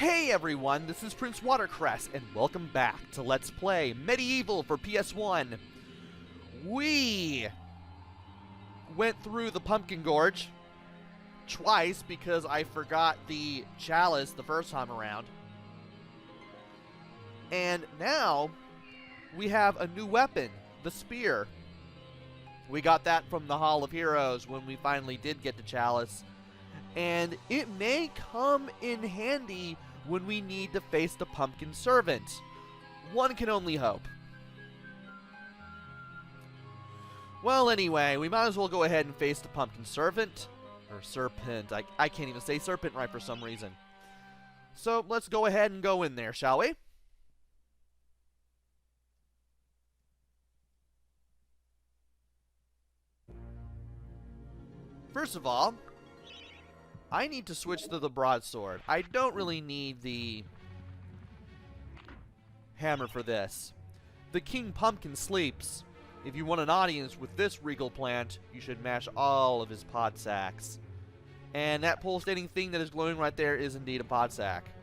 Hey everyone, this is PrinceWatercress, and welcome back to Let's Play MediEvil for PS1. We went through the Pumpkin Gorge twice because I forgot the chalice the first time around. And now we have a new weapon, the spear. We got that from the Hall of Heroes when we finally did get the chalice. And it may come in handy when we need to face the Pumpkin Serpent. One can only hope. Well, anyway, we might as well go ahead and face the Pumpkin Serpent. Or Serpent. I can't even say Serpent right for some reason. So, let's go ahead and go in there, shall we? First of all, I need to switch to the broadsword. I don't really need the hammer for this. The King Pumpkin sleeps. If you want an audience with this regal plant, you should mash all of his pod sacks. And that pulsating thing that is glowing right there is indeed a pod sack.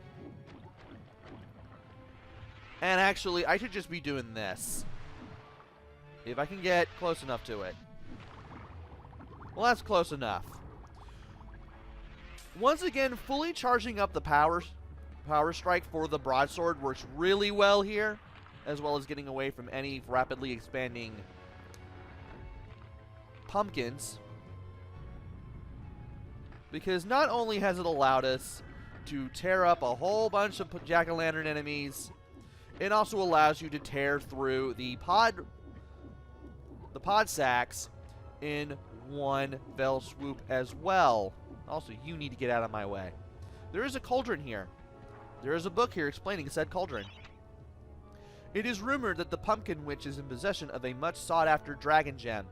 And actually, I should just be doing this. If I can get close enough to it. Well, that's close enough. Once again, fully charging up the power strike for the broadsword works really well here, as well as getting away from any rapidly expanding pumpkins. Because not only has it allowed us to tear up a whole bunch of jack-o'-lantern enemies, it also allows you to tear through the pod sacks in one fell swoop as well. Also, you need to get out of my way. There is a cauldron here. There is a book here explaining said cauldron. It is rumored that the Pumpkin Witch is in possession of a much sought-after dragon gem.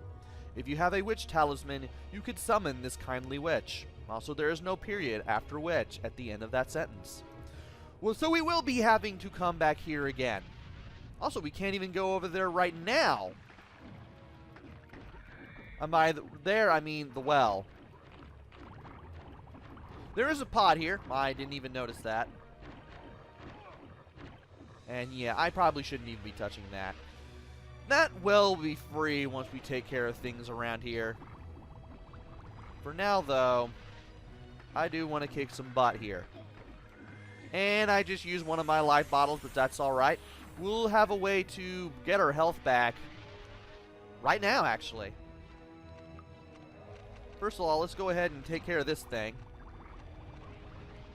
If you have a witch talisman, you could summon this kindly witch. Also, there is no period after witch at the end of that sentence. Well, so we will be having to come back here again. Also, we can't even go over there right now. And by there, I mean the well. There is a pod here. I didn't even notice that. And yeah, I probably shouldn't even be touching that. That will be free once we take care of things around here. For now, though, I do want to kick some butt here. And I just used one of my life bottles, but that's alright. We'll have a way to get our health back right now, actually. First of all, let's go ahead and take care of this thing.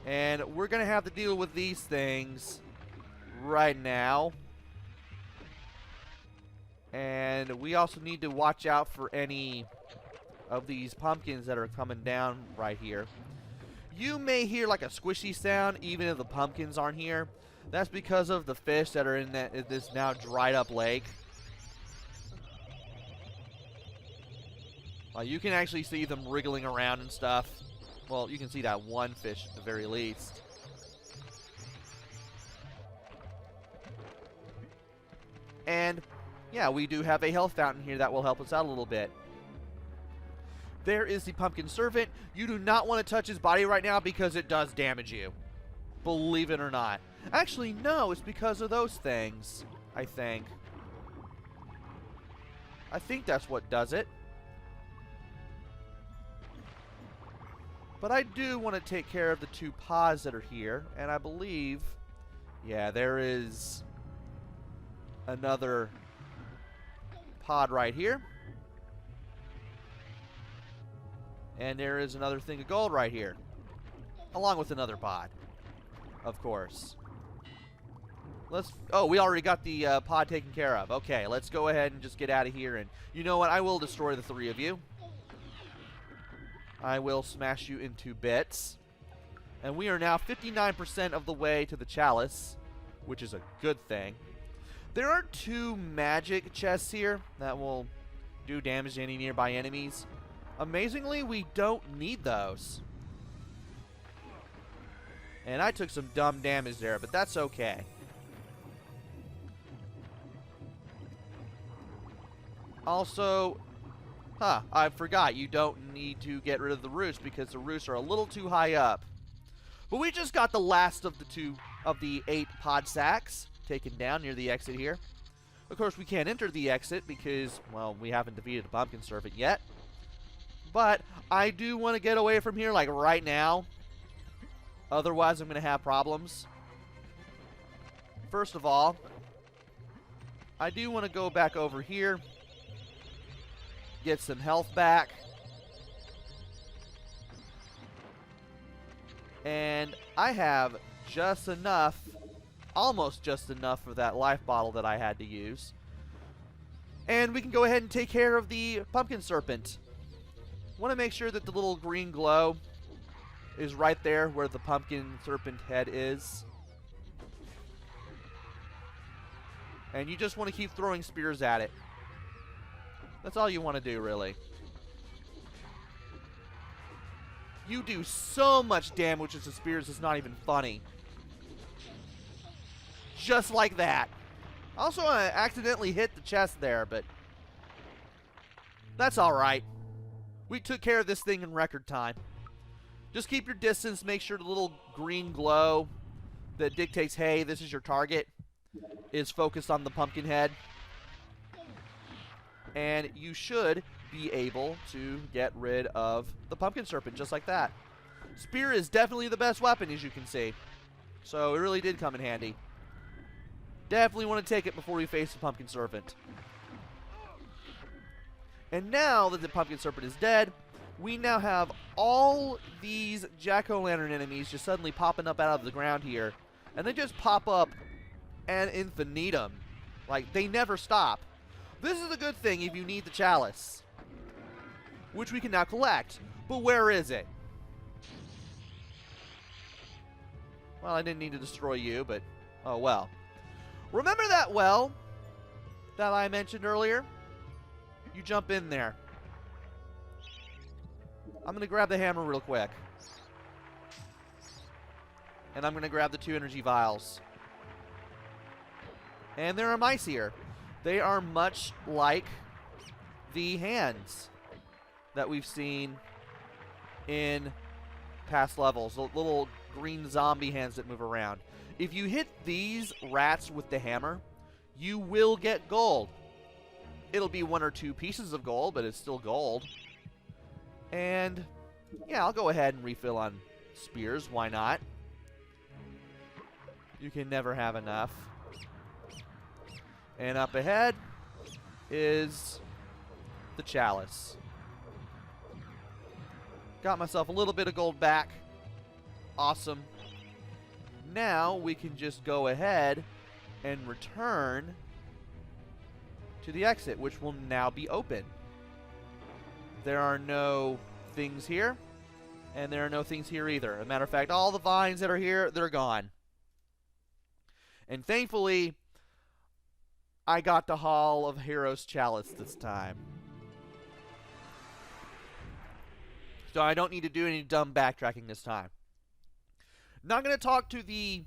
And we're going to have to deal with these things right now. And we also need to watch out for any of these pumpkins that are coming down right here. You may hear like a squishy sound even if the pumpkins aren't here. That's because of the fish that are in this now dried up lake. You can actually see them wriggling around and stuff. Well, you can see that one fish at the very least. And, yeah, we do have a health fountain here that will help us out a little bit. There is the Pumpkin Serpent. You do not want to touch his body right now because it does damage you. Believe it or not. Actually, no, it's because of those things, I think. I think that's what does it. But I do want to take care of the two pods that are here. And I believe, yeah, there is another pod right here. And there is another thing of gold right here. Along with another pod, of course. Oh, we already got the pod taken care of. Okay, let's go ahead and just get out of here. And you know what? I will destroy the three of you. I will smash you into bits. And we are now 59% of the way to the chalice, which is a good thing. There are two magic chests here that will do damage to any nearby enemies. Amazingly, we don't need those. And I took some dumb damage there, but that's okay. Also, I forgot you don't need to get rid of the roots because the roots are a little too high up. But we just got the last of the 8 pod sacks taken down near the exit here. Of course, we can't enter the exit because, well, we haven't defeated the Pumpkin Serpent yet. But I do want to get away from here, like, right now. Otherwise, I'm going to have problems. First of all, I do want to go back over here. Get some health back. And I have just enough, almost just enough of that life bottle that I had to use. And we can go ahead and take care of the Pumpkin Serpent. Want to make sure that the little green glow is right there where the Pumpkin Serpent head is. And you just want to keep throwing spears at it. That's all you want to do, really. You do so much damage with the spears, it's not even funny. Just like that. Also, I accidentally hit the chest there, but that's alright. We took care of this thing in record time. Just keep your distance, make sure the little green glow that dictates, hey, this is your target, is focused on the pumpkin head. And you should be able to get rid of the Pumpkin Serpent just like that. Spear is definitely the best weapon, as you can see. So it really did come in handy. Definitely want to take it before we face the Pumpkin Serpent. And now that the Pumpkin Serpent is dead, we now have all these jack-o'-lantern enemies just suddenly popping up out of the ground here. And they just pop up ad infinitum. Like, they never stop. This is a good thing if you need the chalice, which we can now collect. But where is it? Well, I didn't need to destroy you, but oh well. Remember that well that I mentioned earlier? You jump in there. I'm going to grab the hammer real quick. And I'm going to grab the 2 energy vials. And there are mice here. They are much like the hands that we've seen in past levels. The little green zombie hands that move around. If you hit these rats with the hammer, you will get gold. It'll be 1 or 2 pieces of gold, but it's still gold. And yeah, I'll go ahead and refill on spears. Why not? You can never have enough. And up ahead is the chalice. Got myself a little bit of gold back. Awesome. Now we can just go ahead and return to the exit, which will now be open. There are no things here, and there are no things here either. As a matter of fact, all the vines that are here, they're gone. And thankfully, I got the Hall of Heroes Chalice this time. So I don't need to do any dumb backtracking this time. Not going to talk to the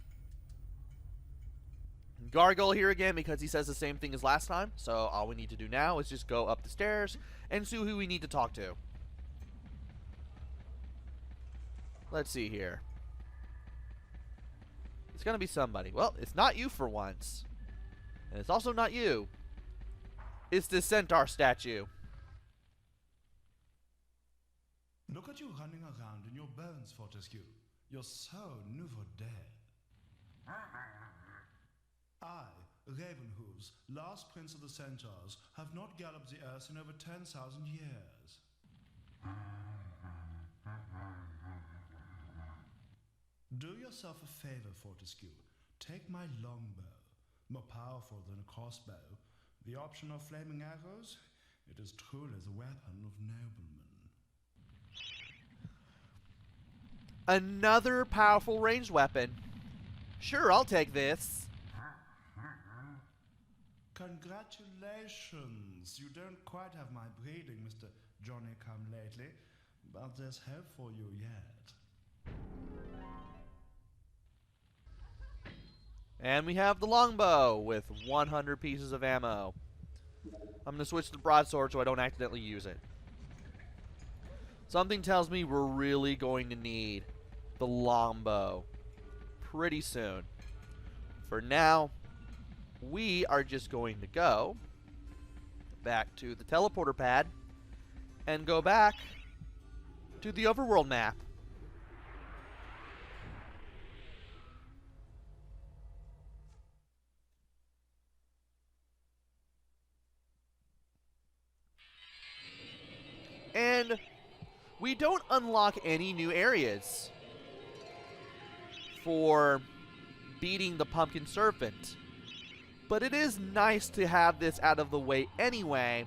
gargoyle here again because he says the same thing as last time. So all we need to do now is just go up the stairs and see who we need to talk to. Let's see here. It's going to be somebody. Well, it's not you for once. And it's also not you. It's the centaur statue. Look at you running around in your bones, Fortescue. You're so nouveau dead. I, Ravenhooves, last prince of the centaurs, have not galloped the earth in over 10,000 years. Do yourself a favor, Fortescue. Take my longbow. More powerful than a crossbow. The option of flaming arrows? It is truly the weapon of noblemen. Another powerful ranged weapon. Sure, I'll take this. Congratulations! You don't quite have my breeding, Mr. Johnny-come-lately, but there's hope for you yet. And we have the longbow with 100 pieces of ammo. I'm going to switch to the broadsword so I don't accidentally use it. Something tells me we're really going to need the longbow pretty soon. For now, we are just going to go back to the teleporter pad and go back to the overworld map. And we don't unlock any new areas for beating the Pumpkin Serpent. But it is nice to have this out of the way anyway,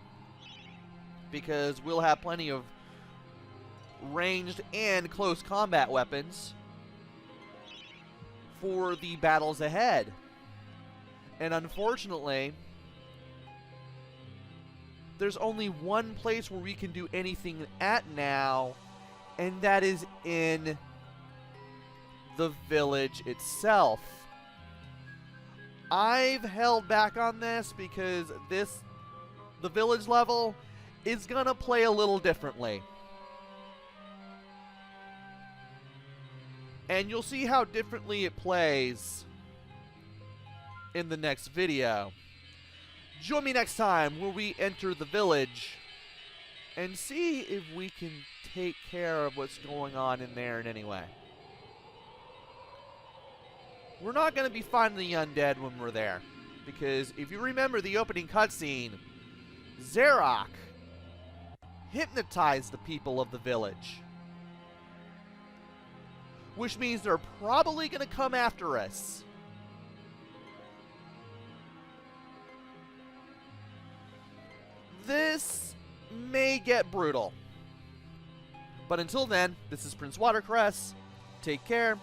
because we'll have plenty of ranged and close combat weapons for the battles ahead. And unfortunately, there's only one place where we can do anything at now, and that is in the village itself. I've held back on this because the village level is gonna play a little differently. And you'll see how differently it plays in the next video. Join me next time where we enter the village and see if we can take care of what's going on in there in any way. We're not going to be finding the undead when we're there, because if you remember the opening cutscene, Zarok hypnotized the people of the village, which means they're probably going to come after us. This may get brutal. But until then, this is PrinceWatercress. Take care,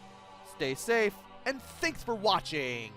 stay safe, and thanks for watching!